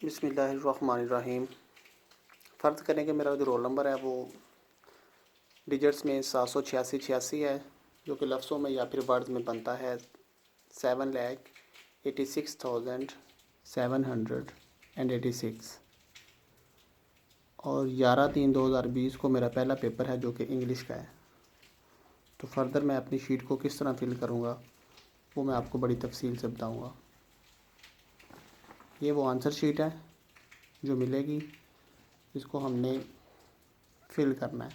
बिस्मिल्लाहिर्रहमानिर्रहीम। फ़र्ज़ करें कि मेरा जो रोल नंबर है वो डिजिट्स में 786 है, जो कि लफ्ज़ों में या फिर वर्ड्स में बनता है 7,86,786 और 11/3/2020 को मेरा पहला पेपर है जो कि इंग्लिश का है। तो फर्दर मैं अपनी शीट को किस तरह फिल करूँगा वो मैं आपको बड़ी तफसील से बताऊँगा। ये वो आंसर शीट है जो मिलेगी, इसको हमने फिल करना है।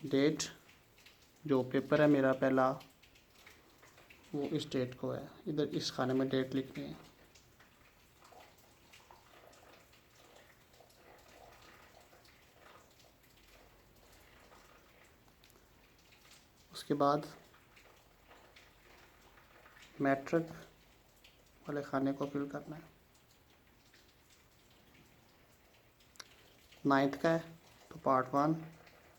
डेट, जो पेपर है मेरा पहला वो इस डेट को है, इधर इस खाने में डेट लिखनी है। उसके बाद मैट्रिक वाले खाने को फिल करना है। 9th का है तो पार्ट 1,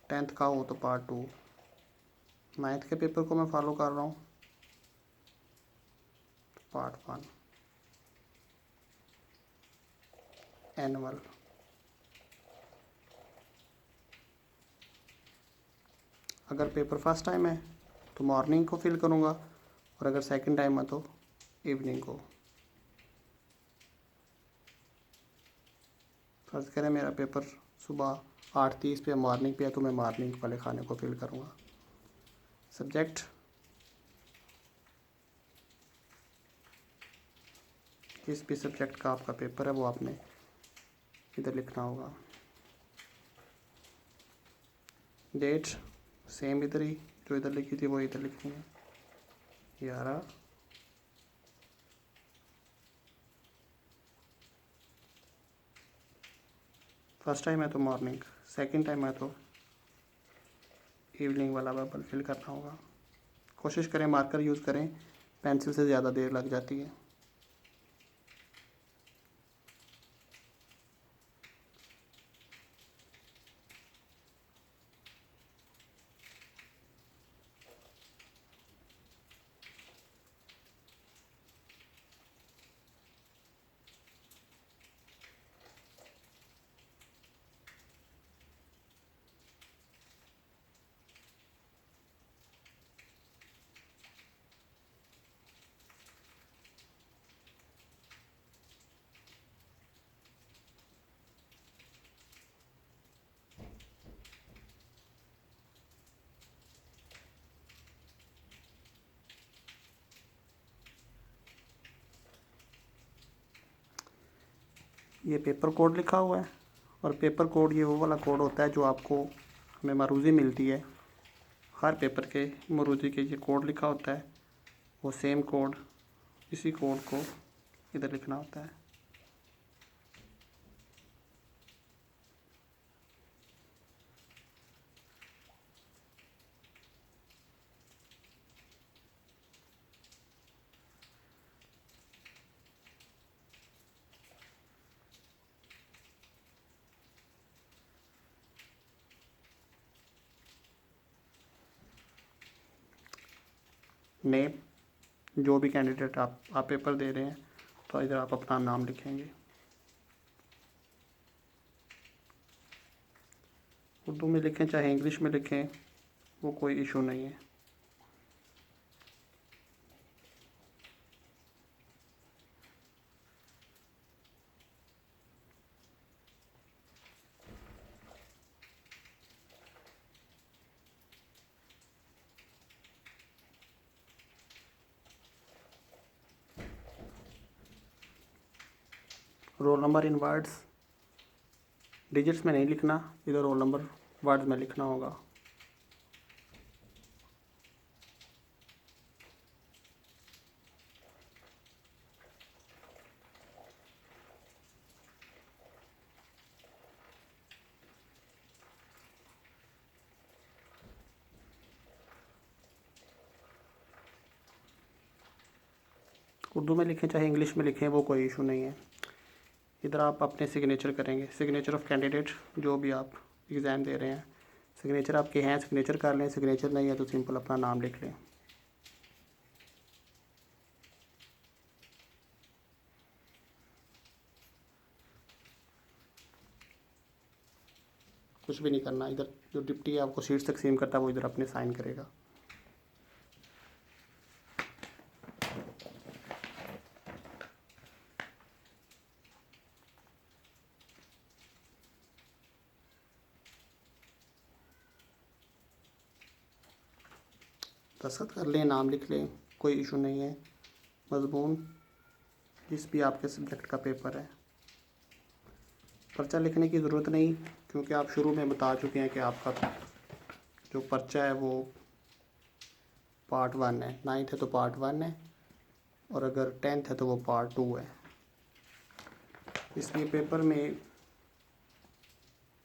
10th का हो तो पार्ट 2। 9th के पेपर को मैं फॉलो कर रहा हूँ, पार्ट 1 एनुअल। अगर पेपर फर्स्ट टाइम है तो मॉर्निंग को फिल करूँगा और अगर सेकंड टाइम है तो इवनिंग को। फर्ज करें मेरा पेपर सुबह 8:30 पे मॉर्निंग पे है तो मैं मॉर्निंग वाले खाने को फिल करूँगा। सब्जेक्ट, जिस भी सब्जेक्ट का आपका पेपर है वो आपने इधर लिखना होगा। डेट सेम इधर ही, जो इधर लिखी थी वो इधर लिखनी है, 11। फर्स्ट टाइम है तो मॉर्निंग, सेकंड टाइम है तो इवनिंग वाला बबल फिल करना होगा। कोशिश करें मार्कर यूज़ करें, पेंसिल से ज़्यादा देर लग जाती है। ये पेपर कोड लिखा हुआ है और पेपर कोड ये वो वाला कोड होता है जो आपको हमें मरूज़ी मिलती है। हर पेपर के मरूज़ी के ये कोड लिखा होता है, वो सेम कोड, इसी कोड को इधर लिखना होता है। नेम, जो भी कैंडिडेट आप पेपर दे रहे हैं तो इधर आप अपना नाम लिखेंगे। उर्दू में लिखें चाहे इंग्लिश में लिखें, वो कोई इशू नहीं है। Roll number in words, digits में नहीं लिखना, इधर रोल नंबर वर्ड्स में लिखना होगा। उर्दू में लिखें चाहे इंग्लिश में लिखें, वो कोई इशू नहीं है। इधर आप अपने सिग्नेचर करेंगे, सिग्नेचर ऑफ कैंडिडेट, जो भी आप एग्ज़ाम दे रहे हैं। सिग्नेचर आपके हैं, सिग्नेचर कर लें, सिग्नेचर नहीं है तो सिंपल अपना नाम लिख लें। कुछ भी नहीं करना। इधर जो डिप्टी आपको सीट्स तकसीम करता है वो इधर अपने साइन करेगा। दस्तखत कर लें, नाम लिख लें, कोई इशू नहीं है। मज़मून जिस भी आपके सब्जेक्ट का पेपर है, पर्चा लिखने की ज़रूरत नहीं, क्योंकि आप शुरू में बता चुके हैं कि आपका जो पर्चा है वो पार्ट 1 है। 9th है तो पार्ट 1 है, और अगर 10th है तो वो पार्ट 2 है। इसलिए पेपर में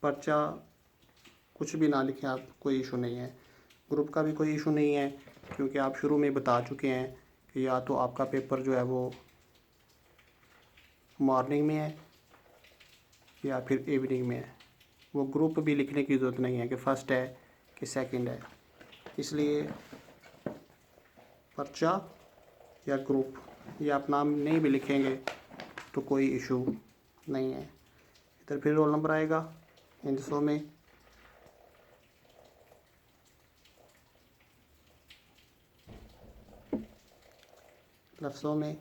पर्चा कुछ भी ना लिखें आप, कोई इशू नहीं है। ग्रुप का भी कोई इशू नहीं है, क्योंकि आप शुरू में बता चुके हैं कि या तो आपका पेपर जो है वो मॉर्निंग में है या फिर इवनिंग में है। वो ग्रुप भी लिखने की ज़रूरत नहीं है कि फ़र्स्ट है कि सेकंड है। इसलिए पर्चा या ग्रुप ये आप नाम नहीं भी लिखेंगे तो कोई इशू नहीं है। इधर फिर रोल नंबर आएगा हिंदसों में, लफ्ज़ों में,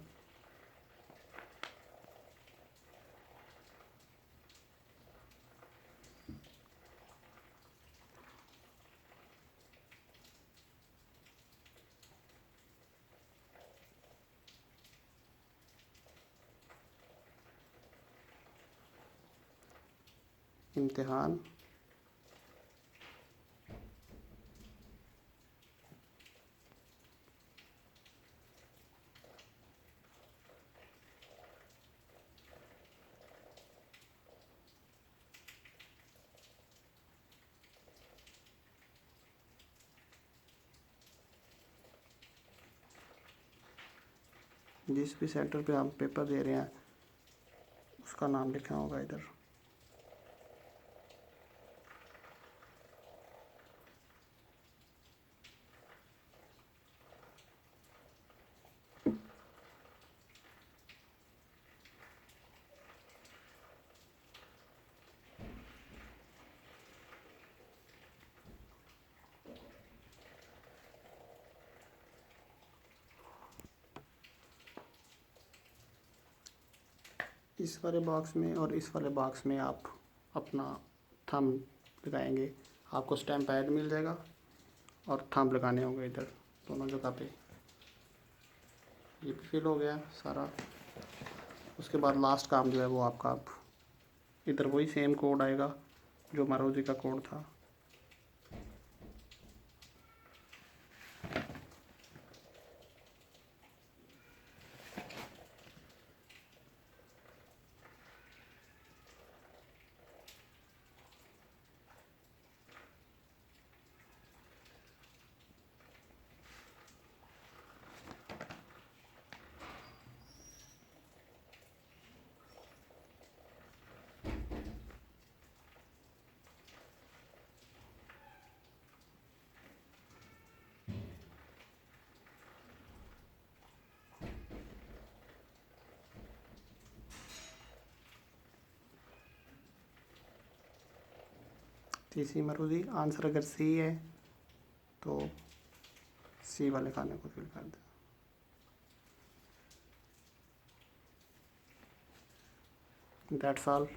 इम्तिहान, जिस भी सेंटर पे हम पेपर दे रहे हैं उसका नाम लिखना होगा इधर। इस वाले बॉक्स में और इस वाले बॉक्स में आप अपना थंब लगाएंगे। आपको स्टैम्प पैड मिल जाएगा और थंब लगाने होंगे इधर दोनों जगह पे। ये भी फिल हो गया सारा। उसके बाद लास्ट काम जो है वो आपका इधर वही सेम कोड आएगा जो मारोजी का कोड था। तीसरी मरोजी आंसर अगर सी है तो सी वाले खाने को फिल कर दें। That's all.